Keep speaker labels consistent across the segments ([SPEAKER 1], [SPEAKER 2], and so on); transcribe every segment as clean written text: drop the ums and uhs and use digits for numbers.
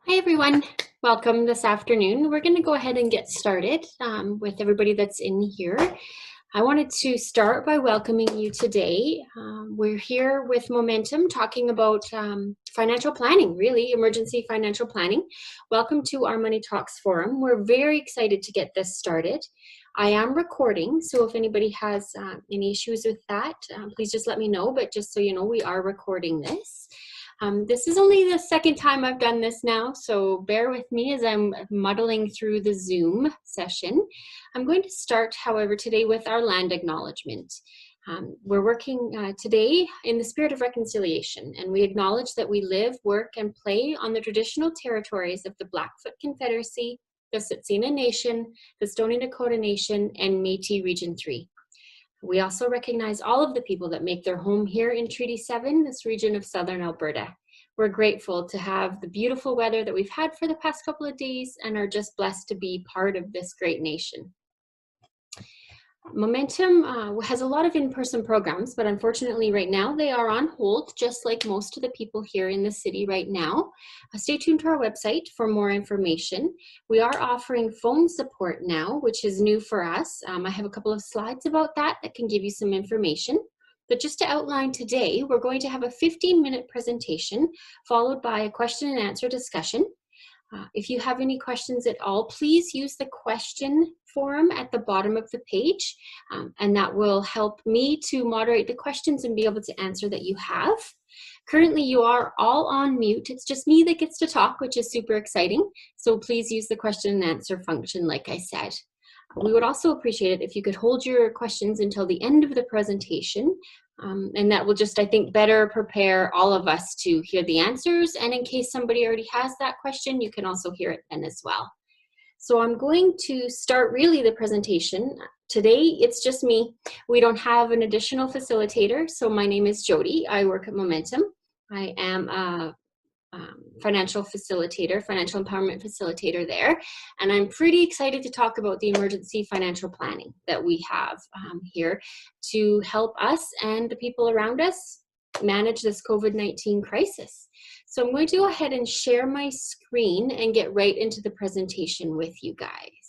[SPEAKER 1] Hi everyone, welcome this afternoon. We're going to go ahead and get started with everybody that's in here. I wanted to start by welcoming you today. We're here with Momentum talking about financial planning, really, emergency financial planning. Welcome to our Money Talks Forum. We're very excited to get this started. I am recording, so if anybody has any issues with that, please just let me know, but just so you know, we are recording this. This is only the second time I've done this now, so bear with me as I'm muddling through the Zoom session. I'm going to start, however, today with our land acknowledgement. We're working today in the spirit of reconciliation, and we acknowledge that we live, work, and play on the traditional territories of the Blackfoot Confederacy, the Tsuut'ina Nation, the Stoney Nakoda Nation, and Métis Region 3. We also recognize all of the people that make their home here in Treaty 7, this region of southern Alberta. We're grateful to have the beautiful weather that we've had for the past couple of days and are just blessed to be part of this great nation. Momentum has a lot of in-person programs, but unfortunately right now they are on hold, just like most of the people here in the city right now. Stay tuned to our website for more information. We are offering phone support now, which is new for us. I have a couple of slides about that can give you some information. But just to outline today, we're going to have a 15-minute presentation followed by a question and answer discussion. If you have any questions at all, please use the question form at the bottom of the page, and that will help me to moderate the questions and be able to answer that you have. Currently, you are all on mute. It's just me that gets to talk, which is super exciting. So please use the question and answer function, like I said. We would also appreciate it if you could hold your questions until the end of the presentation, and that will just, I think, better prepare all of us to hear the answers. And in case somebody already has that question, you can also hear it then as well. So I'm going to start really the presentation. Today, it's just me. We don't have an additional facilitator. So my name is Jody. I work at Momentum. I am a financial facilitator, financial empowerment facilitator there. And I'm pretty excited to talk about the emergency financial planning that we have here to help us and the people around us manage this COVID-19 crisis. So I'm going to go ahead and share my screen and get right into the presentation with you guys.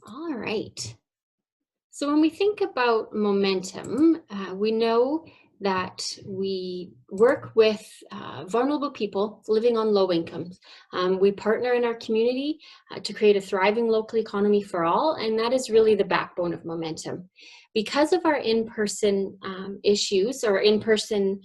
[SPEAKER 1] All right. So when we think about Momentum, we know that we work with vulnerable people living on low incomes. We partner in our community to create a thriving local economy for all, and that is really the backbone of Momentum. Because of our in-person issues or in-person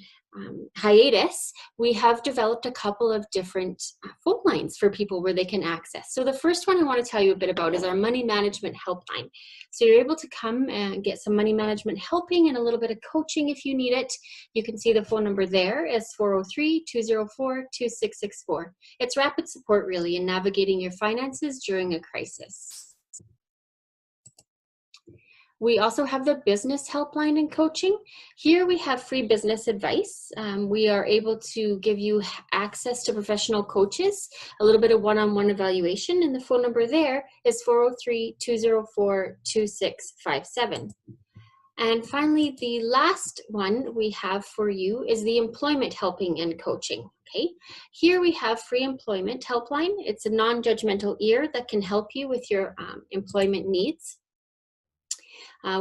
[SPEAKER 1] hiatus, we have developed a couple of different phone lines for people where they can access. So the first one I want to tell you a bit about is our money management helpline. So you're able to come and get some money management helping and a little bit of coaching if you need it. You can see the phone number there is 403-204-2664. It's rapid support really in navigating your finances during a crisis. We also have the business helpline and coaching. Here we have free business advice. We are able to give you access to professional coaches, a little bit of one-on-one evaluation, and the phone number there is 403-204-2657. And finally, the last one we have for you is the employment helping and coaching. Okay, here we have free employment helpline. It's a non-judgmental ear that can help you with your employment needs.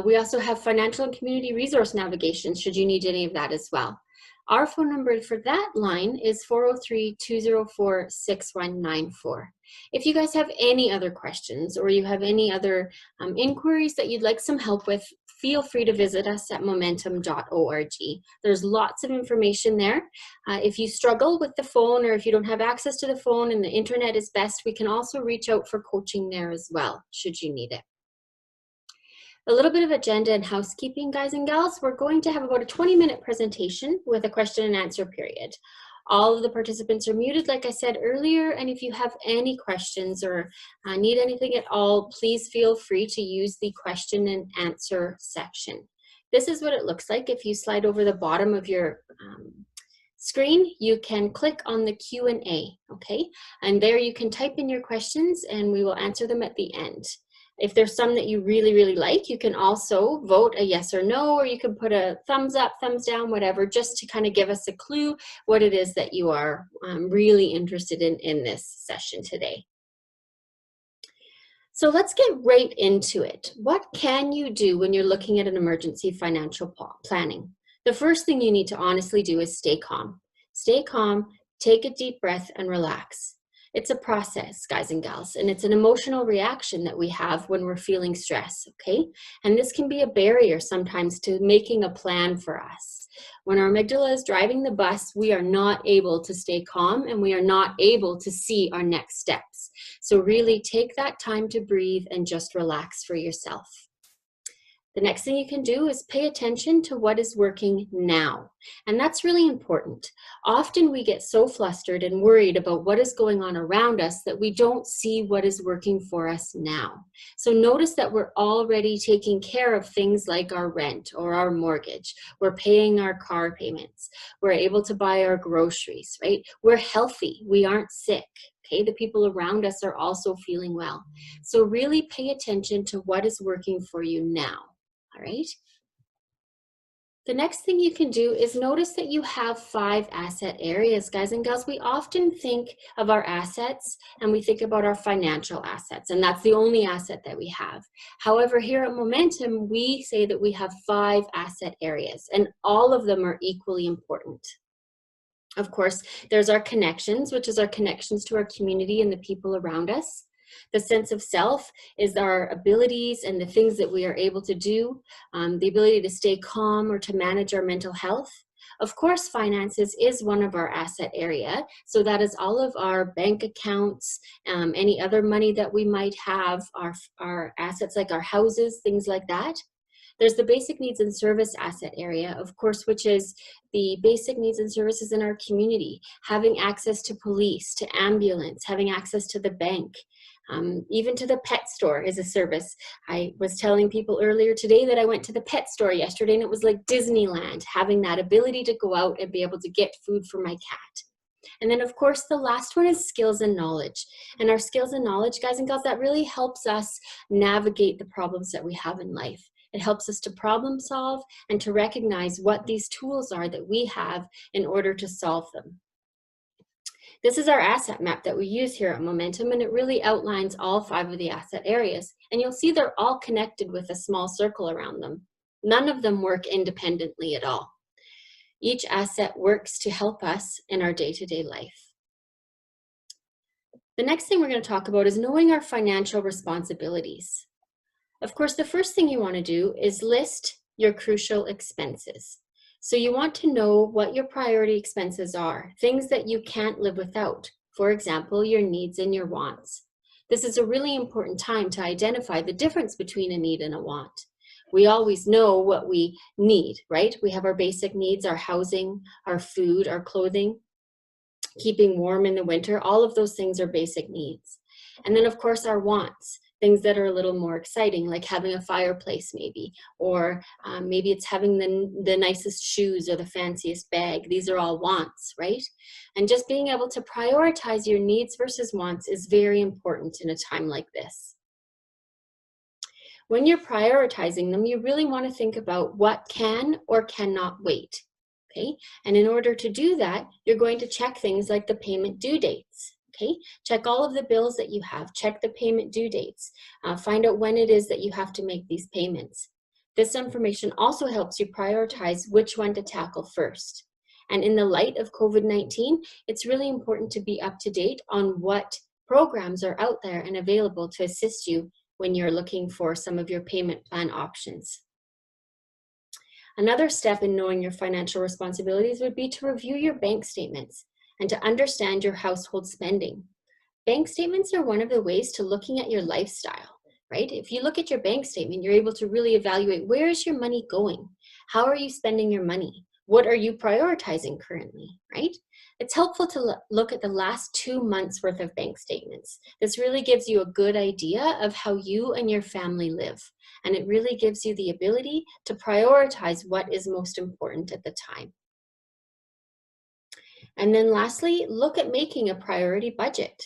[SPEAKER 1] We also have financial and community resource navigation should you need any of that as well. Our phone number for that line is 403-204-6194. If you guys have any other questions or you have any other inquiries that you'd like some help with, feel free to visit us at momentum.org. There's lots of information there. If you struggle with the phone or if you don't have access to the phone and the internet is best, we can also reach out for coaching there as well, should you need it. A little bit of agenda and housekeeping, guys and gals. We're going to have about a 20-minute presentation with a question and answer period. All of the participants are muted, like I said earlier, and if you have any questions or need anything at all, please feel free to use the question and answer section. This is what it looks like. If you slide over the bottom of your screen, you can click on the Q&A, okay? And there you can type in your questions and we will answer them at the end. If there's some that you really, really like, you can also vote a yes or no, or you can put a thumbs up, thumbs down, whatever, just to kind of give us a clue what it is that you are really interested in this session today. So let's get right into it. What can you do when you're looking at an emergency financial planning? The first thing you need to honestly do is stay calm. Stay calm, take a deep breath, and relax. It's a process, guys and gals, and it's an emotional reaction that we have when we're feeling stress, okay? And this can be a barrier sometimes to making a plan for us. When our amygdala is driving the bus, we are not able to stay calm and we are not able to see our next steps. So really take that time to breathe and just relax for yourself. The next thing you can do is pay attention to what is working now. And that's really important. Often we get so flustered and worried about what is going on around us that we don't see what is working for us now. So notice that we're already taking care of things like our rent or our mortgage. We're paying our car payments. We're able to buy our groceries, right? We're healthy. We aren't sick. Okay, the people around us are also feeling well. So really pay attention to what is working for you now. All right. The next thing you can do is notice that you have 5 asset areas, guys and gals. We often think of our assets and we think about our financial assets, and that's the only asset that we have. However, here at Momentum, we say that we have 5 asset areas, and all of them are equally important. Of course, there's our connections, which is our connections to our community and the people around us. The sense of self is our abilities and the things that we are able to do, the ability to stay calm or to manage our mental health. Of course, finances is one of our asset area. So that is all of our bank accounts, any other money that we might have, our assets like our houses, things like that. There's the basic needs and service asset area, of course, which is the basic needs and services in our community, having access to police, to ambulance, having access to the bank, even to the pet store is a service. I was telling people earlier today that I went to the pet store yesterday and it was like Disneyland, having that ability to go out and be able to get food for my cat. And then, of course, the last one is skills and knowledge. And our skills and knowledge, guys and gals, that really helps us navigate the problems that we have in life. It helps us to problem solve and to recognize what these tools are that we have in order to solve them. This is our asset map that we use here at Momentum, and it really outlines all 5 of the asset areas. And you'll see they're all connected with a small circle around them. None of them work independently at all. Each asset works to help us in our day-to-day life. The next thing we're going to talk about is knowing our financial responsibilities. Of course, the first thing you want to do is list your crucial expenses. So you want to know what your priority expenses are, things that you can't live without. For example, your needs and your wants. This is a really important time to identify the difference between a need and a want. We always know what we need, right? We have our basic needs, our housing, our food, our clothing, keeping warm in the winter. All of those things are basic needs. And then, of course, our wants. Things that are a little more exciting, like having a fireplace maybe, or maybe it's having the nicest shoes or the fanciest bag. These are all wants, right? And just being able to prioritize your needs versus wants is very important in a time like this. When you're prioritizing them, you really want to think about what can or cannot wait, okay? And in order to do that, you're going to check things like the payment due dates. Okay, check all of the bills that you have, check the payment due dates, find out when it is that you have to make these payments. This information also helps you prioritize which one to tackle first. And in the light of COVID-19, it's really important to be up to date on what programs are out there and available to assist you when you're looking for some of your payment plan options. Another step in knowing your financial responsibilities would be to review your bank statements and to understand your household spending. Bank statements are one of the ways to looking at your lifestyle, right? If you look at your bank statement, you're able to really evaluate where is your money going? How are you spending your money? What are you prioritizing currently, right? It's helpful to look at the last 2 months worth of bank statements. This really gives you a good idea of how you and your family live. And it really gives you the ability to prioritize what is most important at the time. And then lastly, look at making a priority budget.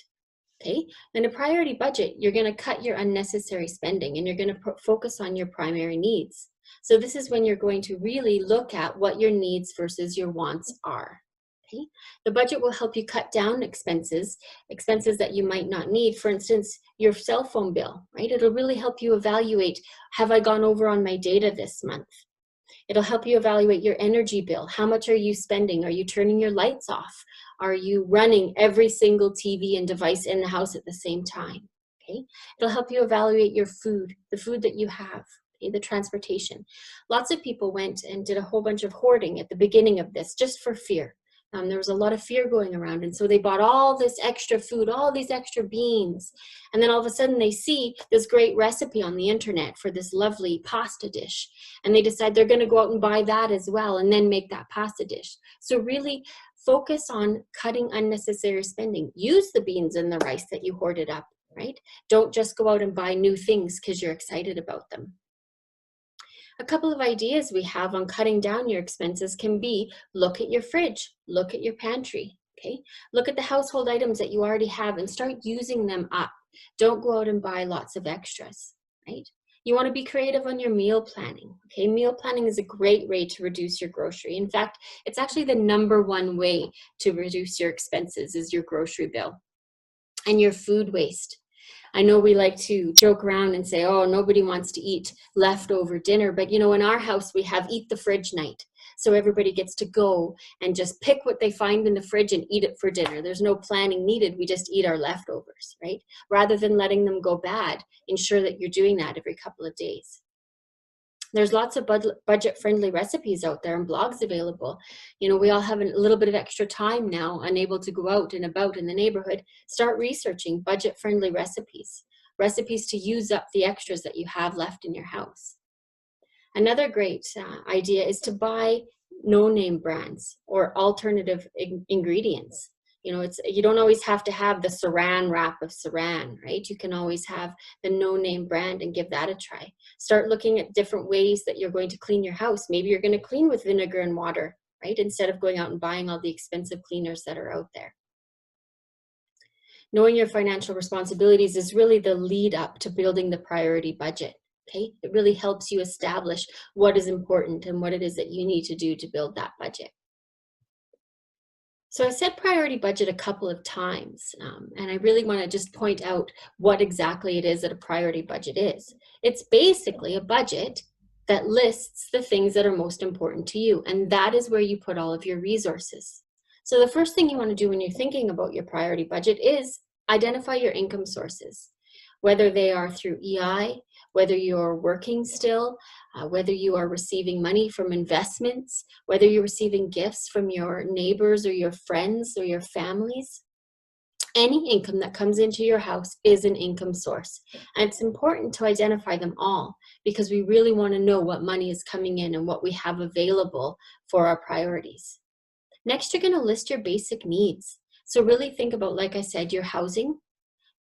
[SPEAKER 1] Okay, in a priority budget, you're going to cut your unnecessary spending and you're going to focus on your primary needs. So this is when you're going to really look at what your needs versus your wants are. Okay, the budget will help you cut down expenses that you might not need. For instance, your cell phone bill, right? It'll really help you evaluate, have I gone over on my data this month? It'll help you evaluate your energy bill. How much are you spending? Are you turning your lights off? Are you running every single TV and device in the house at the same time? Okay. It'll help you evaluate your food, the food that you have, okay, the transportation. Lots of people went and did a whole bunch of hoarding at the beginning of this just for fear. There was a lot of fear going around, and so they bought all this extra food, all these extra beans, and then all of a sudden they see this great recipe on the internet for this lovely pasta dish, and they decide they're going to go out and buy that as well and then make that pasta dish. So really focus on cutting unnecessary spending. Use the beans and the rice that you hoarded up, right? Don't just go out and buy new things because you're excited about them. A couple of ideas we have on cutting down your expenses can be, look at your fridge, look at your pantry, okay? Look at the household items that you already have and start using them up. Don't go out and buy lots of extras, right? You want to be creative on your meal planning, okay? Meal planning is a great way to reduce your grocery. In fact, it's actually the #1 way to reduce your expenses is your grocery bill and your food waste. I know we like to joke around and say, oh, nobody wants to eat leftover dinner. But, you know, in our house, we have eat the fridge night. So everybody gets to go and just pick what they find in the fridge and eat it for dinner. There's no planning needed. We just eat our leftovers, right? Rather than letting them go bad, ensure that you're doing that every couple of days. There's lots of budget-friendly recipes out there and blogs available. You know, we all have a little bit of extra time now, unable to go out and about in the neighborhood. Start researching budget-friendly recipes to use up the extras that you have left in your house. Another great idea is to buy no-name brands or alternative ingredients. You know, you don't always have to have the saran wrap of saran, right? You can always have the no-name brand and give that a try. Start looking at different ways that you're going to clean your house. Maybe you're going to clean with vinegar and water, right? Instead of going out and buying all the expensive cleaners that are out there. Knowing your financial responsibilities is really the lead up to building the priority budget. Okay, it really helps you establish what is important and what it is that you need to do to build that budget. So I said priority budget a couple of times, and I really want to just point out what exactly it is that a priority budget is. It's basically a budget that lists the things that are most important to you, and that is where you put all of your resources. So the first thing you want to do when you're thinking about your priority budget is identify your income sources, whether they are through EI, whether you're working still, whether you are receiving money from investments, whether you're receiving gifts from your neighbors or your friends or your families. Any income that comes into your house is an income source. And it's important to identify them all because we really want to know what money is coming in and what we have available for our priorities. Next, you're going to list your basic needs. So really think about, like I said, your housing.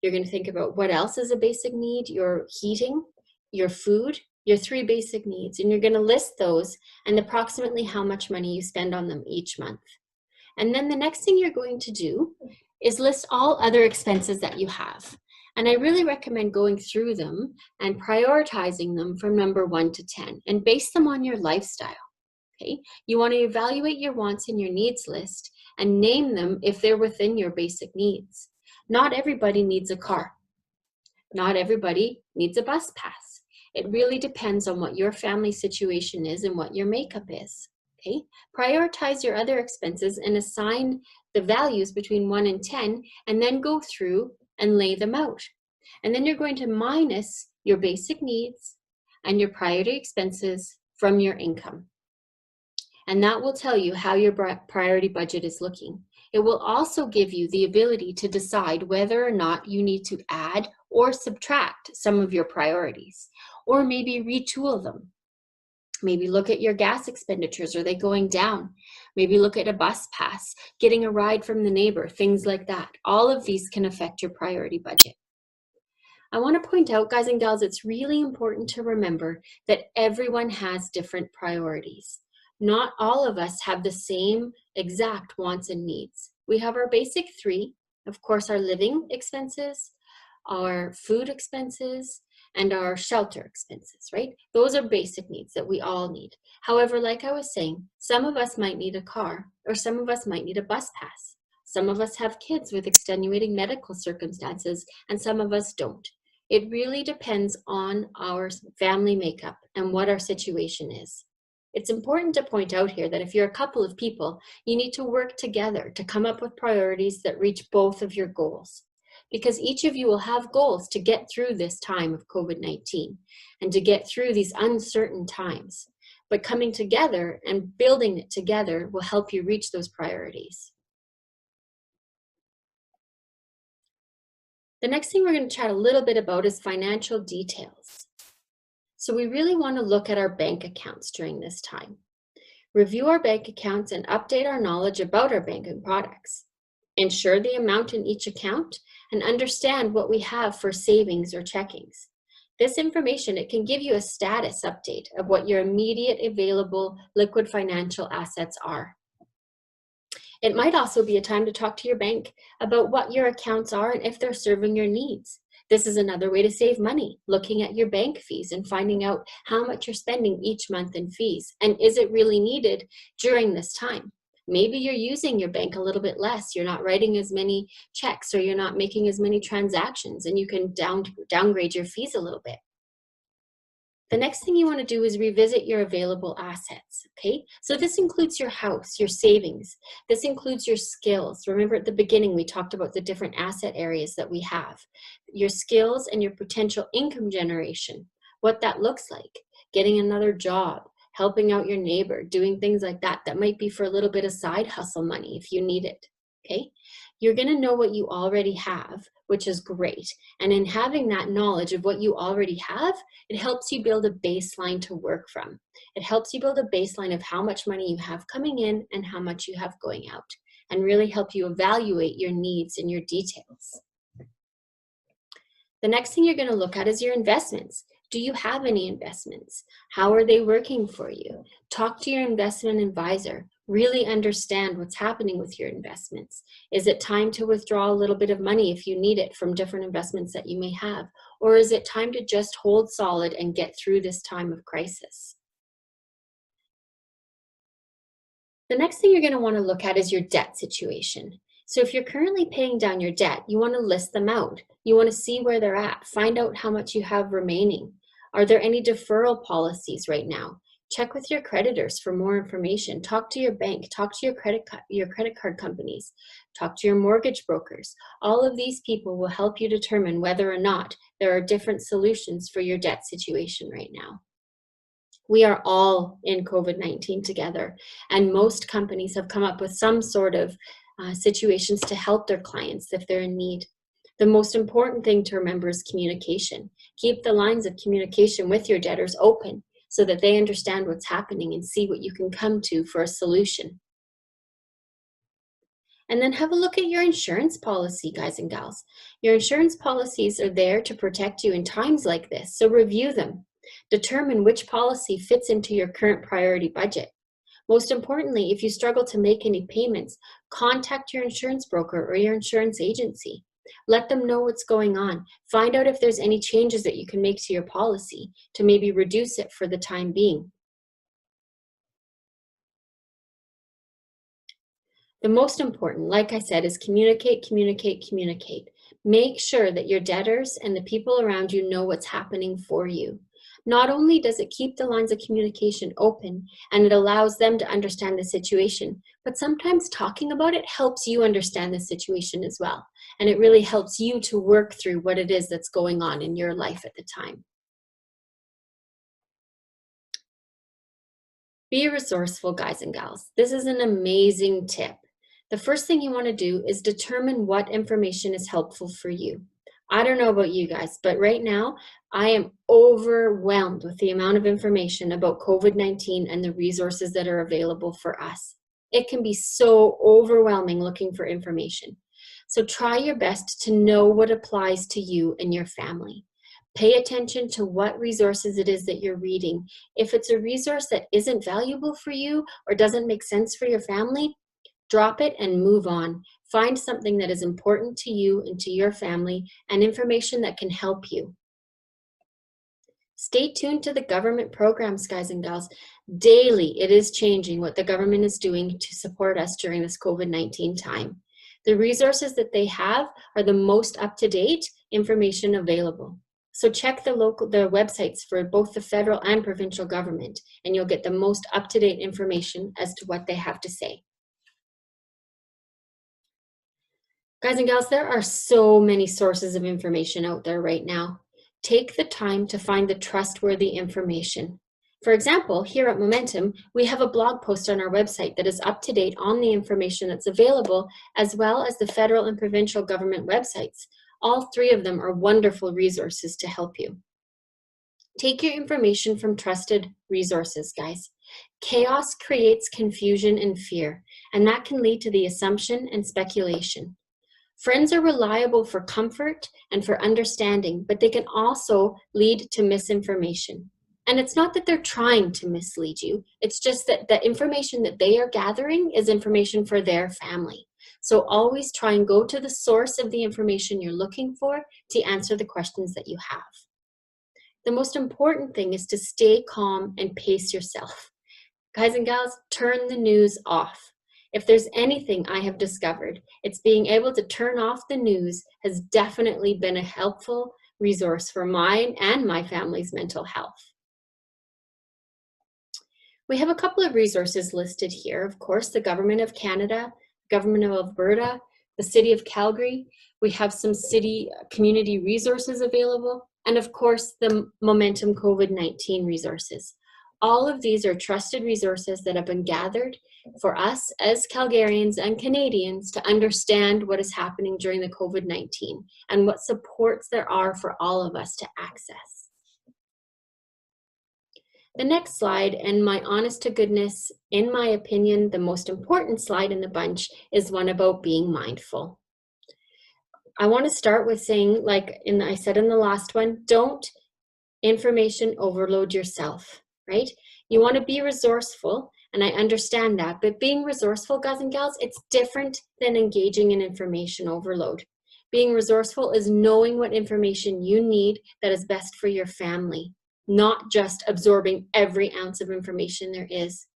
[SPEAKER 1] You're going to think about what else is a basic need, your heating, your food, your 3 basic needs, and you're going to list those and approximately how much money you spend on them each month. And then the next thing you're going to do is list all other expenses that you have. And I really recommend going through them and prioritizing them from number 1 to 10 and base them on your lifestyle. Okay? You want to evaluate your wants and your needs list and name them if they're within your basic needs. Not everybody needs a car. Not everybody needs a bus pass. It really depends on what your family situation is and what your makeup is. Okay? Prioritize your other expenses and assign the values between 1 and 10, and then go through and lay them out. And then you're going to minus your basic needs and your priority expenses from your income. And that will tell you how your priority budget is looking. It will also give you the ability to decide whether or not you need to add or subtract some of your priorities, or maybe retool them. Maybe look at your gas expenditures. Are they going down? Maybe look at a bus pass, getting a ride from the neighbor, things like that. All of these can affect your priority budget. I want to point out, guys and gals, it's really important to remember that everyone has different priorities. Not all of us have the same exact wants and needs. We have our basic 3, Of course, our living expenses, our food expenses, and our shelter expenses, right? Those are basic needs that we all need. However, like I was saying, some of us might need a car, or some of us might need a bus pass. Some of us have kids with extenuating medical circumstances, and some of us don't. It really depends on our family makeup and what our situation is. It's important to point out here that if you're a couple of people, you need to work together to come up with priorities that reach both of your goals. Because each of you will have goals to get through this time of COVID-19 and to get through these uncertain times. But coming together and building it together will help you reach those priorities. The next thing we're going to chat a little bit about is financial details. So we really want to look at our bank accounts during this time. Review our bank accounts and update our knowledge about our banking products. Ensure the amount in each account and understand what we have for savings or checkings. This information, it can give you a status update of what your immediate available liquid financial assets are. It might also be a time to talk to your bank about what your accounts are and if they're serving your needs. This is another way to save money, looking at your bank fees and finding out how much you're spending each month in fees. And is it really needed during this time? Maybe you're using your bank a little bit less. You're not writing as many checks or you're not making as many transactions, and you can downgrade your fees a little bit. The next thing you want to do is revisit your available assets, okay? So this includes your house, your savings. This includes your skills. Remember at the beginning, we talked about the different asset areas that we have. Your skills and your potential income generation, what that looks like, getting another job, helping out your neighbor, doing things like that. That might be for a little bit of side hustle money if you need it, okay? You're going to know what you already have, which is great. And in having that knowledge of what you already have, it helps you build a baseline to work from. It helps you build a baseline of how much money you have coming in and how much you have going out, and really help you evaluate your needs and your details. The next thing you're going to look at is your investments. Do you have any investments? How are they working for you? Talk to your investment advisor. Really understand what's happening with your investments. Is it time to withdraw a little bit of money if you need it from different investments that you may have? Or is it time to just hold solid and get through this time of crisis? The next thing you're going to want to look at is your debt situation. So if you're currently paying down your debt, you want to list them out. You want to see where they're at. Find out how much you have remaining. Are there any deferral policies right now? Check with your creditors for more information. Talk to your bank. Talk to your credit card companies. Talk to your mortgage brokers. All of these people will help you determine whether or not there are different solutions for your debt situation right now. We are all in COVID-19 together, and most companies have come up with some sort of situations to help their clients if they're in need. The most important thing to remember is communication. Keep the lines of communication with your debtors open so that they understand what's happening and see what you can come to for a solution. And then have a look at your insurance policy, guys and gals. Your insurance policies are there to protect you in times like this, so review them. Determine which policy fits into your current priority budget. Most importantly, if you struggle to make any payments, contact your insurance broker or your insurance agency. Let them know what's going on. Find out if there's any changes that you can make to your policy to maybe reduce it for the time being. The most important, like I said, is communicate, communicate, communicate. Make sure that your debtors and the people around you know what's happening for you. Not only does it keep the lines of communication open and it allows them to understand the situation, but sometimes talking about it helps you understand the situation as well. And it really helps you to work through what it is that's going on in your life at the time. Be resourceful, guys and gals. This is an amazing tip. The first thing you want to do is determine what information is helpful for you. I don't know about you guys, but right now I am overwhelmed with the amount of information about COVID-19 and the resources that are available for us. It can be so overwhelming looking for information. So try your best to know what applies to you and your family. Pay attention to what resources it is that you're reading. If it's a resource that isn't valuable for you or doesn't make sense for your family, drop it and move on. Find something that is important to you and to your family and information that can help you. Stay tuned to the government programs, guys and gals. Daily, it is changing what the government is doing to support us during this COVID-19 time. The resources that they have are the most up-to-date information available. So check the websites for both the federal and provincial government, and you'll get the most up-to-date information as to what they have to say. Guys and gals, there are so many sources of information out there right now. Take the time to find the trustworthy information. For example, here at Momentum, we have a blog post on our website that is up to date on the information that's available, as well as the federal and provincial government websites. All three of them are wonderful resources to help you. Take your information from trusted resources, guys. Chaos creates confusion and fear, and that can lead to the assumption and speculation. Friends are reliable for comfort and for understanding, but they can also lead to misinformation. And it's not that they're trying to mislead you, it's just that the information that they are gathering is information for their family. So always try and go to the source of the information you're looking for to answer the questions that you have. The most important thing is to stay calm and pace yourself. Guys and gals, turn the news off. If there's anything I have discovered, it's being able to turn off the news has definitely been a helpful resource for mine and my family's mental health. We have a couple of resources listed here. Of course, the Government of Canada, Government of Alberta, the City of Calgary. We have some city community resources available, and of course, the Momentum COVID-19 resources. All of these are trusted resources that have been gathered for us as Calgarians and Canadians to understand what is happening during the COVID-19 and what supports there are for all of us to access. The next slide, and my honest to goodness, in my opinion, the most important slide in the bunch is one about being mindful. I want to start with saying, like I said in the last one, don't information overload yourself, right? You want to be resourceful, and I understand that, but being resourceful, guys and gals, it's different than engaging in information overload. Being resourceful is knowing what information you need that is best for your family, not just absorbing every ounce of information there is.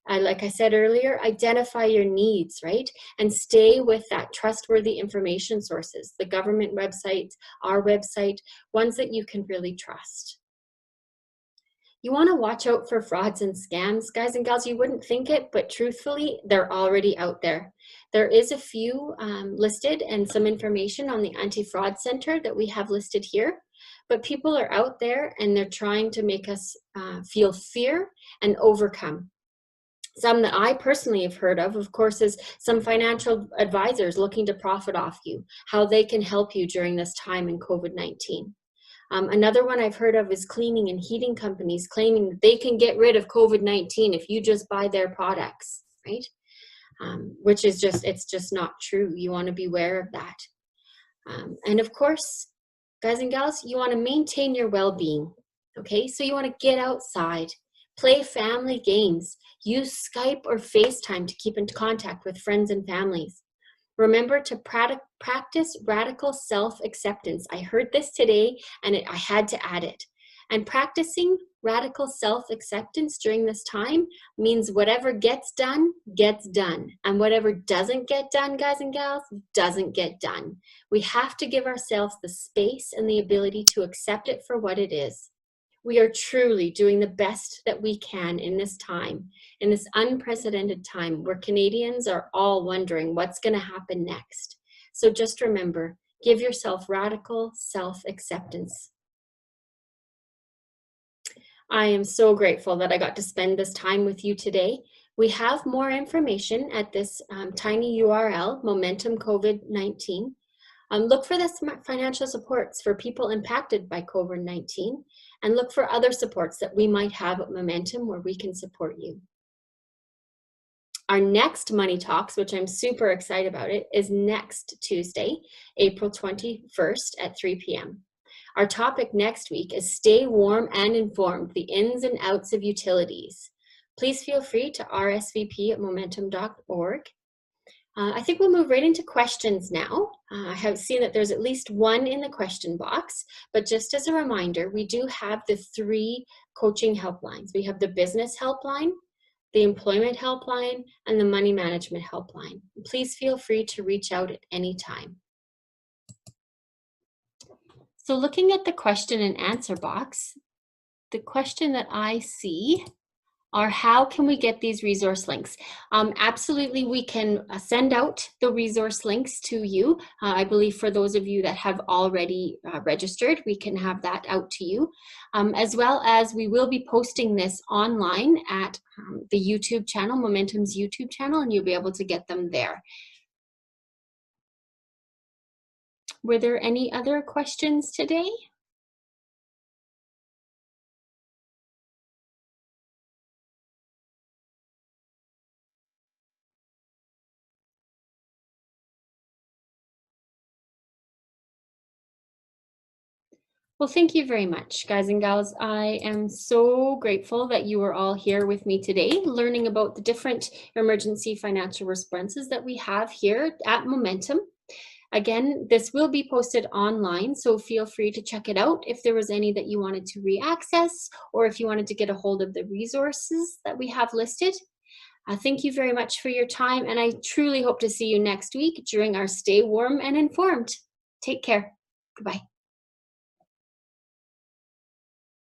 [SPEAKER 1] Like I said earlier, identify your needs, right? And stay with that trustworthy information sources, the government websites, our website, ones that you can really trust. You want to watch out for frauds and scams, guys and gals. You wouldn't think it, but truthfully, they're already out there. There is a few listed and some information on the Anti-Fraud Center that we have listed here. But people are out there and they're trying to make us feel fear and overcome. Some that I personally have heard of course, is some financial advisors looking to profit off you, how they can help you during this time in COVID-19. Another one I've heard of is cleaning and heating companies claiming that they can get rid of COVID-19 if you just buy their products, right? Which is it's just not true. You want to be aware of that. And of course, guys and gals, you want to maintain your well-being, okay? So you want to get outside, play family games, use Skype or FaceTime to keep in contact with friends and families. Remember to practice radical self-acceptance. I heard this today and I had to add it. And practicing radical self-acceptance during this time means whatever gets done, gets done. And whatever doesn't get done, guys and gals, doesn't get done. We have to give ourselves the space and the ability to accept it for what it is. We are truly doing the best that we can in this time, in this unprecedented time where Canadians are all wondering what's going to happen next. So just remember, give yourself radical self-acceptance. I am so grateful that I got to spend this time with you today. We have more information at this tiny URL, Momentum COVID-19. Look for the financial supports for people impacted by COVID-19 and look for other supports that we might have at Momentum where we can support you. Our next Money Talks, which I'm super excited about it, is next Tuesday, April 21st at 3 p.m. Our topic next week is Stay Warm and Informed, the ins and outs of utilities. Please feel free to RSVP at momentum.org. I think we'll move right into questions now. I have seen that there's at least one in the question box, but just as a reminder, we do have the 3 coaching helplines. We have the business helpline, the employment helpline, and the money management helpline. Please feel free to reach out at any time. So looking at the question and answer box, the question that I see are how can we get these resource links? Absolutely, we can send out the resource links to you. I believe for those of you that have already registered, we can have that out to you. As well as we will be posting this online at the YouTube channel, Momentum's YouTube channel, and you'll be able to get them there. Were there any other questions today? Well, thank you very much, guys and gals. I am so grateful that you are all here with me today, learning about the different emergency financial responses that we have here at Momentum. Again, this will be posted online, so feel free to check it out if there was any that you wanted to re-access or if you wanted to get a hold of the resources that we have listed. Thank you very much for your time, and I truly hope to see you next week during our Stay Warm and Informed. Take care. Goodbye.